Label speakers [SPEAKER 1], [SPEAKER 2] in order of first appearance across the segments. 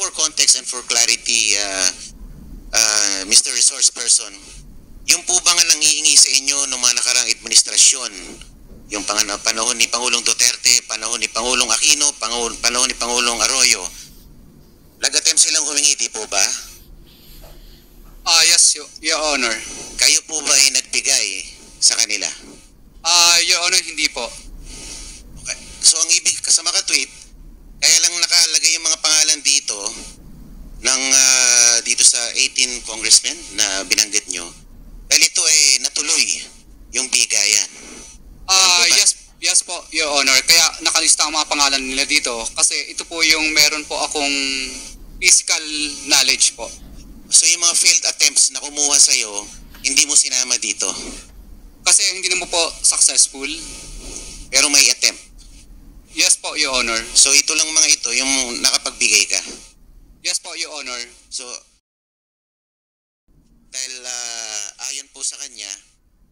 [SPEAKER 1] for context and for clarity, Mr. Resource Person, yung po ba nga nangihingi sa inyo ng mga nakarang administrasyon, yung panahon ni Pangulong Duterte, panahon ni Pangulong Aquino, panahon ni Pangulong Arroyo, nag-attempt silang humingi, di po ba?
[SPEAKER 2] Yes, Your Honor.
[SPEAKER 1] Kayo po ba ay nagbigay sa kanila?
[SPEAKER 2] Your Honor, hindi po.
[SPEAKER 1] Okay. So ang ibig, sa makatweet, kaya lang nakalagay yung mga pangalan dito ng dito sa 18 congressmen na binanggit nyo. Dahil ito ay natuloy yung bigayan.
[SPEAKER 2] Yes po, Your Honor. Kaya nakalista ang mga pangalan nila dito kasi ito po yung meron po akong physical knowledge po.
[SPEAKER 1] So yung mga failed attempts na kumuha sa'yo, hindi mo sinama dito?
[SPEAKER 2] Kasi hindi naman po successful.
[SPEAKER 1] Pero may attempt?
[SPEAKER 2] Yes po, Your Honor.
[SPEAKER 1] So ito lang mga ito, yung nakapagbigay ka?
[SPEAKER 2] Yes po, Your Honor.
[SPEAKER 1] So, dahil ayon po sa kanya,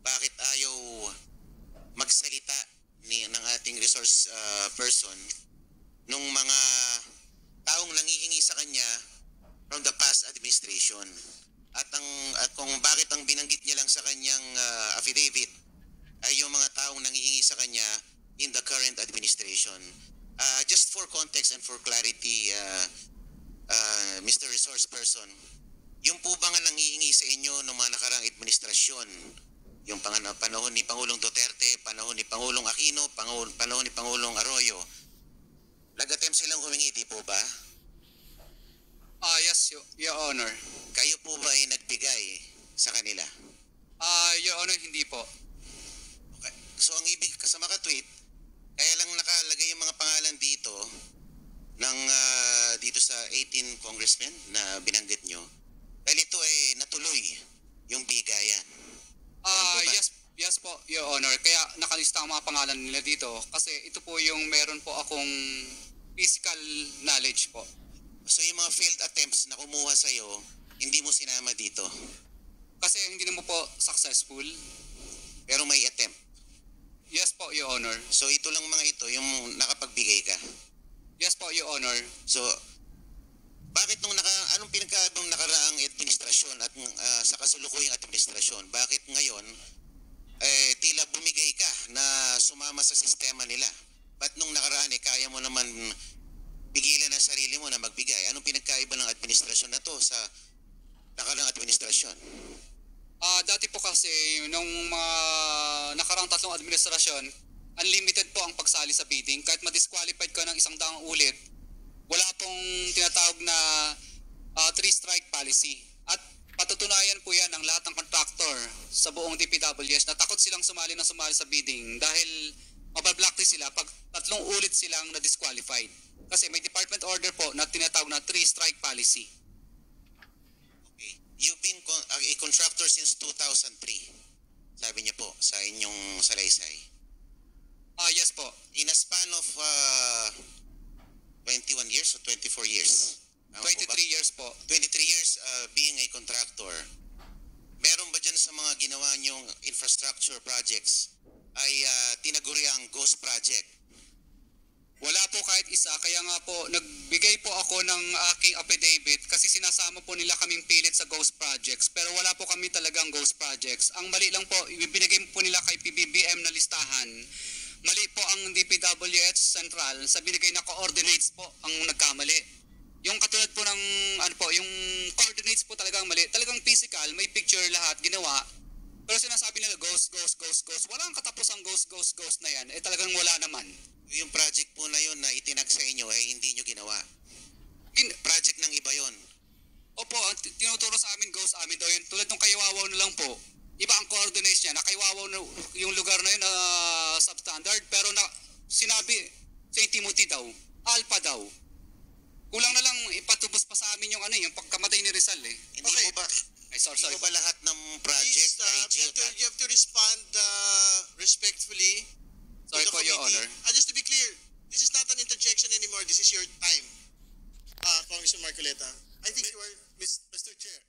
[SPEAKER 1] bakit ayaw magsalita ng ating resource person nung mga taong nangihingi sa kanya from the past administration? At kung bakit ang binanggit niya lang sa kanyang affidavit ay yung mga taong nangihingi sa kanya in the current administration. Just for context and for clarity, Mr. Resource Person, yung po ba nga nangihingi sa inyo ng mga nakarang administrasyon, yung panahon ni Pangulong Duterte, panahon ni Pangulong Aquino, panahon ni Pangulong Arroyo, nag-attempt silang humingi, di po ba?
[SPEAKER 2] Yes, Your Honor.
[SPEAKER 1] Kayo po ba ay nagbigay sa kanila?
[SPEAKER 2] Your Honor, hindi po.
[SPEAKER 1] Okay. So ang ibig, sa makatweet, kaya lang nakalagay yung mga pangalan dito ng dito sa 18 congressmen na binanggit nyo. Dahil ito ay natuloy yung bigayan.
[SPEAKER 2] Yes po, Your Honor. Kaya nakalista ang mga pangalan nila dito kasi ito po yung meron po akong physical knowledge po.
[SPEAKER 1] So yung mga failed attempts na kumuha sa'yo, hindi mo sinama dito?
[SPEAKER 2] Kasi hindi naman po successful.
[SPEAKER 1] Pero may attempt?
[SPEAKER 2] Yes po, Your Honor.
[SPEAKER 1] So ito lang mga ito, yung nakapagbigay ka?
[SPEAKER 2] Yes po, Your Honor.
[SPEAKER 1] So, bakit anong pinagkaibang nakaraang administrasyon at sa kasulukuyang administrasyon, bakit ngayon tila bumigay ka na sumama sa sistema nila? Ba't nung nakaraan kaya mo naman pigilan ang sarili mo na magbigay? Anong pinagkaiba ng administrasyon na to sa nakaraang administrasyon?
[SPEAKER 2] Dati po kasi nung mga nakarang tatlong administrasyon, unlimited po ang pagsali sa bidding. Kahit ma-disqualified ka ng 100 ulit, wala pong tinatawag na three-strike policy. At patutunayan po yan ng lahat ng contractor sa buong DPWS na takot silang sumali sa bidding dahil mabablocklist sila pag tatlong ulit silang na-disqualified. Kasi may department order po na tinatawag na three-strike policy.
[SPEAKER 1] Okay. You've been a contractor since 2003. Sabi niyo po sa inyong salaysay.
[SPEAKER 2] Yes po.
[SPEAKER 1] In a span of 21 years or 24 years?
[SPEAKER 2] 23 years po.
[SPEAKER 1] 23 years being a contractor. Meron ba dyan sa mga ginawa niyong infrastructure projects ay tinaguri ang ghost project?
[SPEAKER 2] Wala po kahit isa, kaya nga po nagbigay po ako ng aking affidavit kasi sinasama po nila kaming pilit sa ghost projects pero wala po kami talagang ghost projects. Ang mali lang po, ibinigay po nila kay PBBM na listahan. Mali po ang DPWH Central sa binigay na coordinates po ang nagkamali. Yung katulad po ng yung coordinates po talagang mali. Talagang physical, may picture lahat ginawa. Pero sinasabi nila ghost. Walang katapusang ghost na yan. Talagang wala naman.
[SPEAKER 1] Yung project po na yun na itinag sa inyo ay hindi nyo ginawa. Project ng iba yun.
[SPEAKER 2] Opo, ang tinuturo sa amin, ghost amin daw yun. Tulad ng Kaywawaw na lang po. Iba ang coordinates niya. Kaywawaw na yung lugar na yun substandard. Pero sinabi, St. Timothy daw, Alpha daw. Kulang na lang ipatubos pa sa amin yung yung pagkamatay ni Rizal
[SPEAKER 1] Hindi po ba?
[SPEAKER 2] Sorry.
[SPEAKER 1] Hindi po ba lahat ng project ay
[SPEAKER 3] you have to respond respectfully.
[SPEAKER 2] Sorry po, Your Honor.
[SPEAKER 3] Just to be clear, this is not an interjection anymore. This is your time, Congressman Marcoleta. I think you are, Mr. Chair.